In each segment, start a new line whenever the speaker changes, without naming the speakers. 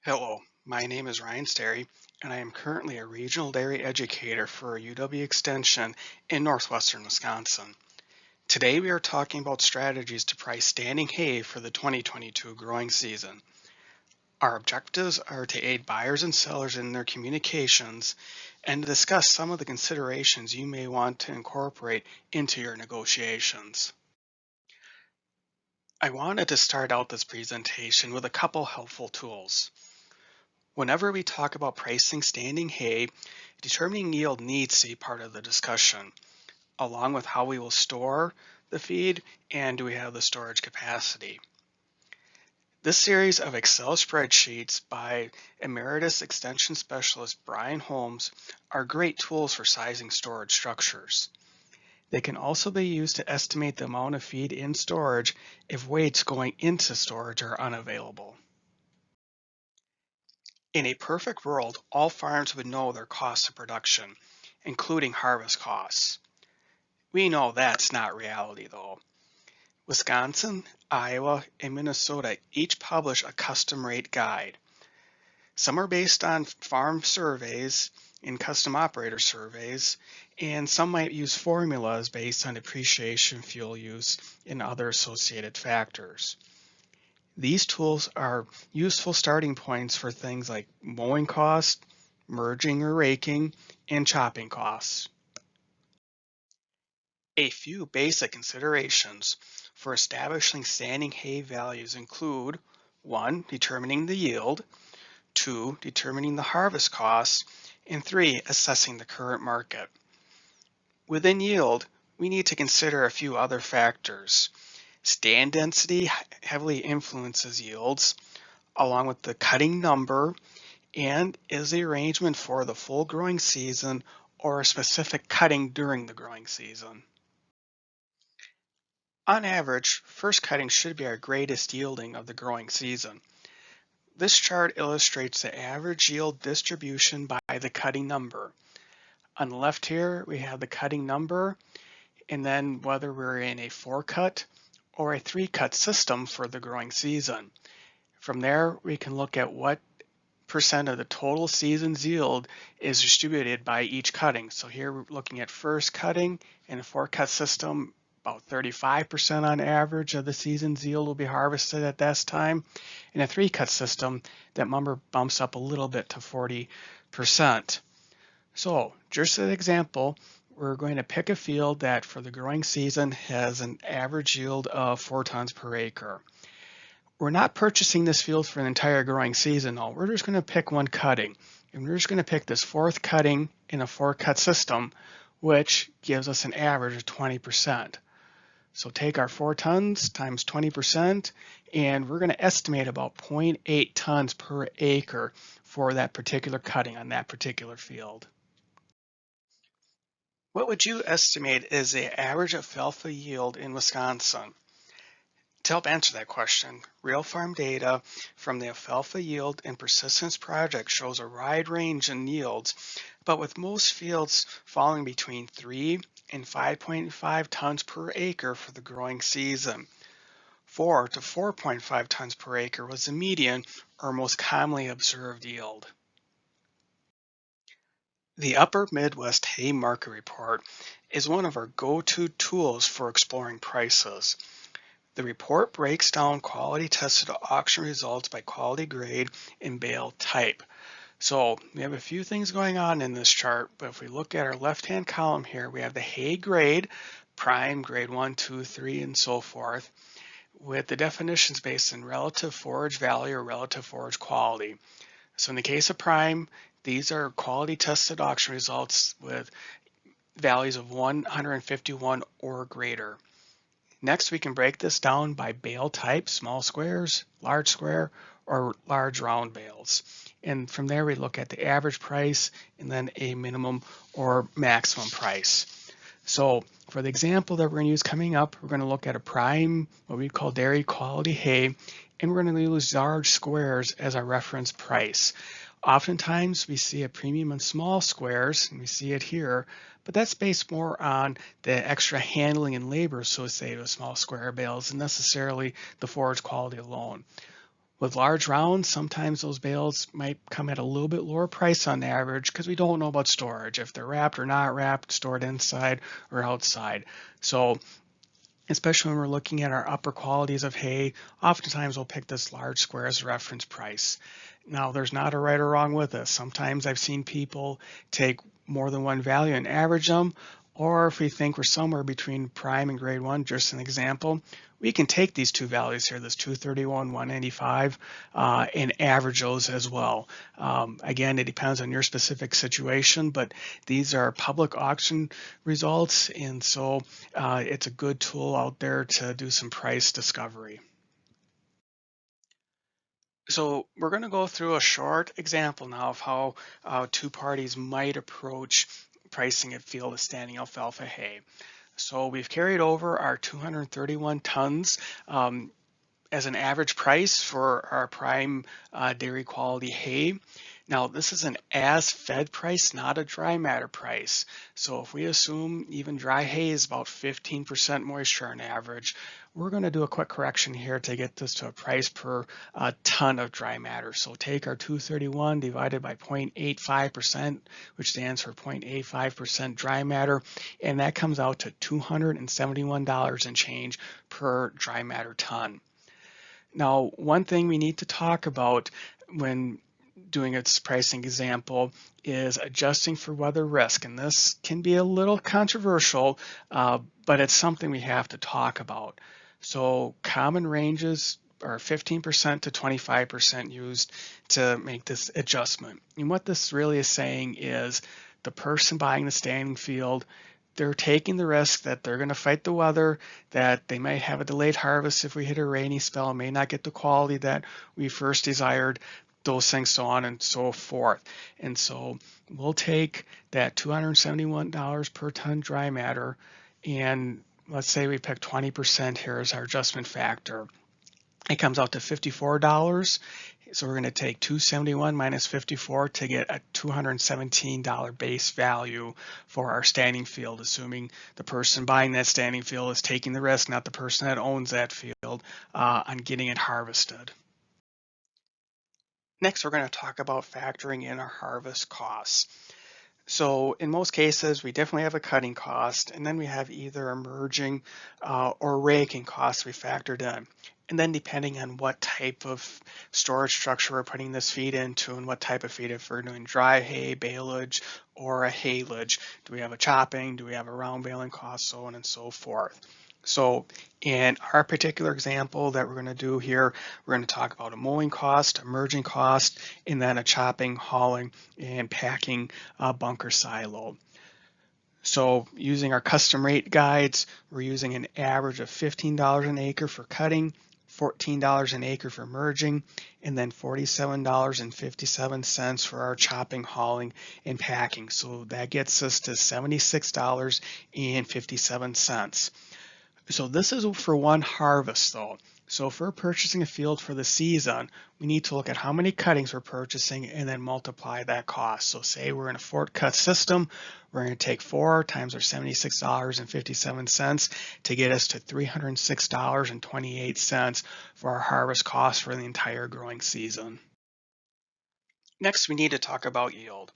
Hello, my name is Ryan Sterry, and I am currently a regional dairy educator for UW Extension in northwestern Wisconsin. Today we are talking about strategies to price standing hay for the 2022 growing season. Our objectives are to aid buyers and sellers in their communications and to discuss some of the considerations you may want to incorporate into your negotiations. I wanted to start out this presentation with a couple helpful tools. Whenever we talk about pricing standing hay, determining yield needs to be part of the discussion, along with how we will store the feed and do we have the storage capacity. This series of Excel spreadsheets by Emeritus Extension Specialist Brian Holmes are great tools for sizing storage structures. They can also be used to estimate the amount of feed in storage if weights going into storage are unavailable. In a perfect world, all farms would know their costs of production, including harvest costs. We know that's not reality though. Wisconsin, Iowa, and Minnesota each publish a custom rate guide. Some are based on farm surveys and custom operator surveys, and some might use formulas based on depreciation, fuel use, and other associated factors. These tools are useful starting points for things like mowing costs, merging or raking, and chopping costs. A few basic considerations for establishing standing hay values include 1. Determining the yield, 2. Determining the harvest costs, and 3. Assessing the current market. Within yield, we need to consider a few other factors. Stand density heavily influences yields, along with the cutting number, and is the arrangement for the full growing season or a specific cutting during the growing season. On average, first cutting should be our greatest yielding of the growing season. This chart illustrates the average yield distribution by the cutting number. On the left here, we have the cutting number, and then whether we're in a 4-cut or a 3-cut system for the growing season. From there, we can look at what percent of the total season's yield is distributed by each cutting. So here we're looking at first cutting in a 4-cut system, about 35% on average of the season's yield will be harvested at this time. In a 3-cut system, that number bumps up a little bit to 40%. So just as an example, we're going to pick a field that for the growing season has an average yield of 4 tons per acre. We're not purchasing this field for an entire growing season though. We're just going to pick one cutting. And we're just going to pick this 4th cutting in a 4-cut system, which gives us an average of 20%. So take our 4 tons times 20%, and we're going to estimate about 0.8 tons per acre for that particular cutting on that particular field. What would you estimate is the average alfalfa yield in Wisconsin? To help answer that question, real farm data from the Alfalfa Yield and Persistence Project shows a wide range in yields, but with most fields falling between 3 and 5.5 tons per acre for the growing season. 4 to 4.5 tons per acre was the median or most commonly observed yield. The Upper Midwest Hay Market Report is one of our go-to tools for exploring prices. The report breaks down quality tested auction results by quality grade and bale type. So we have a few things going on in this chart, but if we look at our left-hand column here, we have the hay grade, prime, grade 1, 2, 3, and so forth, with the definitions based on relative forage value or relative forage quality. So in the case of prime, these are quality tested auction results with values of 151 or greater. Next, we can break this down by bale type, small squares, large square, or large round bales. And from there, we look at the average price and then a minimum or maximum price. So for the example that we're going to use coming up, we're going to look at a prime, what we call dairy quality hay, and we're going to use large squares as our reference price. Oftentimes we see a premium on small squares, and we see it here, but that's based more on the extra handling and labor associated with small square bales than necessarily the forage quality alone. With large rounds, sometimes those bales might come at a little bit lower price on average because we don't know about storage, if they're wrapped or not wrapped, stored inside or outside. So especially when we're looking at our upper qualities of hay, oftentimes we'll pick this large square as a reference price. Now, there's not a right or wrong with this. Sometimes I've seen people take more than one value and average them, or if we think we're somewhere between prime and grade one, just an example, we can take these two values here, this 231, 195, and average those as well. Again, it depends on your specific situation, but these are public auction results, and so it's a good tool out there to do some price discovery. So we're going to go through a short example now of how two parties might approach pricing a field of standing alfalfa hay. So we've carried over our 231 tons as an average price for our prime dairy quality hay. Now, this is an as-fed price, not a dry matter price. So if we assume even dry hay is about 15% moisture on average, we're going to do a quick correction here to get this to a price per ton of dry matter. So take our 231 divided by 0.85%, which stands for 0.85% dry matter, and that comes out to $271 and change per dry matter ton. Now, one thing we need to talk about when doing its pricing example is adjusting for weather risk. And this can be a little controversial, but it's something we have to talk about. So common ranges are 15% to 25% used to make this adjustment. And what this really is saying is the person buying the standing field, they're taking the risk that they're going to fight the weather, that they might have a delayed harvest if we hit a rainy spell, may not get the quality that we first desired, those things, so on and so forth. And so we'll take that $271 per ton dry matter, and let's say we pick 20% here as our adjustment factor. It comes out to $54. So we're going to take 271 minus 54 to get a $217 base value for our standing field, assuming the person buying that standing field is taking the risk, not the person that owns that field, on getting it harvested. Next, we're going to talk about factoring in our harvest costs. So in most cases, we definitely have a cutting cost, and then we have either emerging or raking costs we factored in. And then depending on what type of storage structure we're putting this feed into and what type of feed, if we're doing dry hay, baleage, or a haylage, do we have a chopping, do we have a round baling cost, so on and so forth. So in our particular example that we're going to do here, we're going to talk about a mowing cost, emerging cost, and then a chopping, hauling, and packing bunker silo. So using our custom rate guides, we're using an average of $15 an acre for cutting, $14 an acre for merging, and then $47.57 for our chopping, hauling, and packing. So that gets us to $76.57. So this is for one harvest though. So if we're purchasing a field for the season, we need to look at how many cuttings we're purchasing and then multiply that cost. So say we're in a Fort cut system, we're going to take 4 times our $76.57 to get us to $306.28 for our harvest cost for the entire growing season. Next, we need to talk about yield.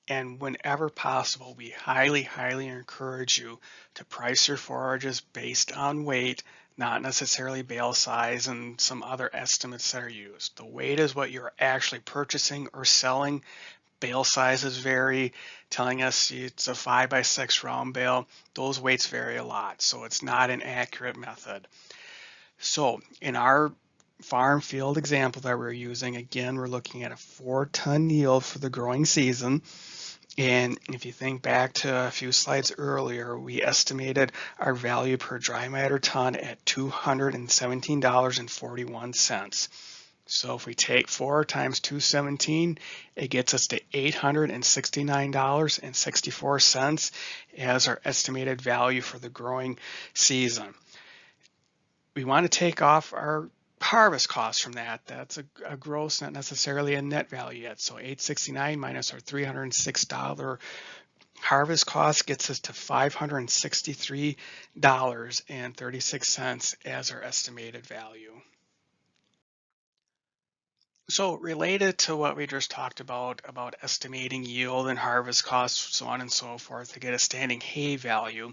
And whenever possible, we highly, highly encourage you to price your forages based on weight, not necessarily bale size and some other estimates that are used. The weight is what you're actually purchasing or selling. Bale sizes vary, telling us it's a 5x6 round bale. Those weights vary a lot, so it's not an accurate method. So in our farm field example that we're using, again, we're looking at a 4-ton yield for the growing season. And if you think back to a few slides earlier, we estimated our value per dry matter ton at $217.41. So if we take 4 times 217, it gets us to $869.64 as our estimated value for the growing season. We want to take off our harvest costs from that. That's a gross, not necessarily a net value yet. So $869 minus our $306 harvest cost gets us to $563.36 as our estimated value. So related to what we just talked about estimating yield and harvest costs, so on and so forth, to get a standing hay value,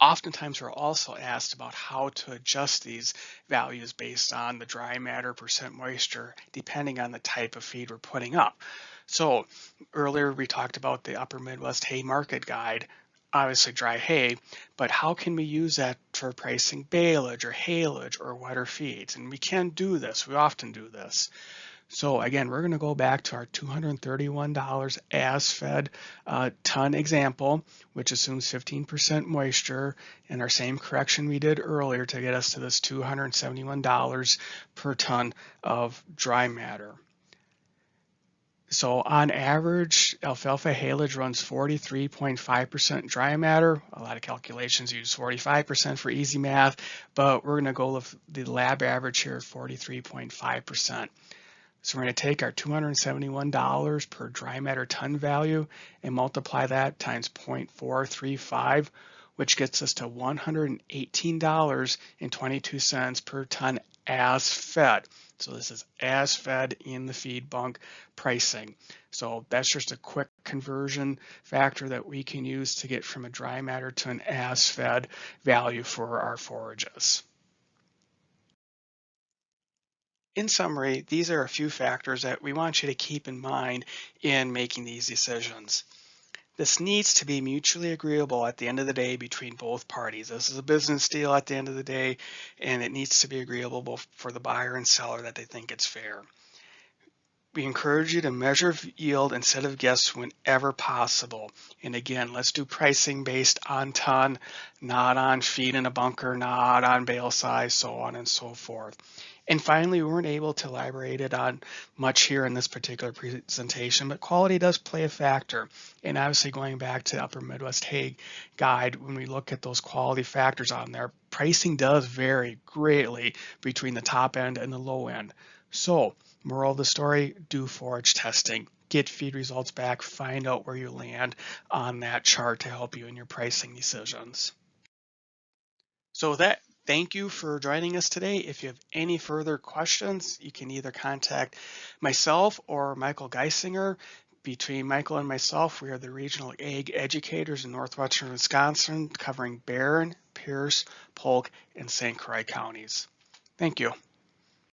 oftentimes we're also asked about how to adjust these values based on the dry matter, percent moisture, depending on the type of feed we're putting up. So earlier we talked about the Upper Midwest Hay Market Guide, obviously dry hay, but how can we use that for pricing baleage or haylage or wetter feeds? And we can do this, we often do this. So again, we're going to go back to our $231 as fed ton example, which assumes 15% moisture, and our same correction we did earlier to get us to this $271 per ton of dry matter. So on average, alfalfa haylage runs 43.5% dry matter. A lot of calculations use 45% for easy math, but we're going to go with the lab average here, 43.5%. So we're going to take our $271 per dry matter ton value and multiply that times 0.435, which gets us to $118.22 per ton as fed. So this is as fed in the feed bunk pricing. So that's just a quick conversion factor that we can use to get from a dry matter to an as fed value for our forages. In summary, these are a few factors that we want you to keep in mind in making these decisions. This needs to be mutually agreeable at the end of the day between both parties. This is a business deal at the end of the day, and it needs to be agreeable both for the buyer and seller that they think it's fair. We encourage you to measure yield instead of guess whenever possible. And again, let's do pricing based on ton, not on feed in a bunker, not on bale size, so on and so forth. And finally, we weren't able to elaborate it on much here in this particular presentation, but quality does play a factor. And obviously going back to Upper Midwest Hay Guide, when we look at those quality factors on there, pricing does vary greatly between the top end and the low end. So, moral of the story, do forage testing. Get feed results back, find out where you land on that chart to help you in your pricing decisions. So with that, thank you for joining us today. If you have any further questions, you can either contact myself or Michael Geisinger. Between Michael and myself, we are the regional ag educators in northwestern Wisconsin, covering Barron, Pierce, Polk, and St. Croix counties. Thank you.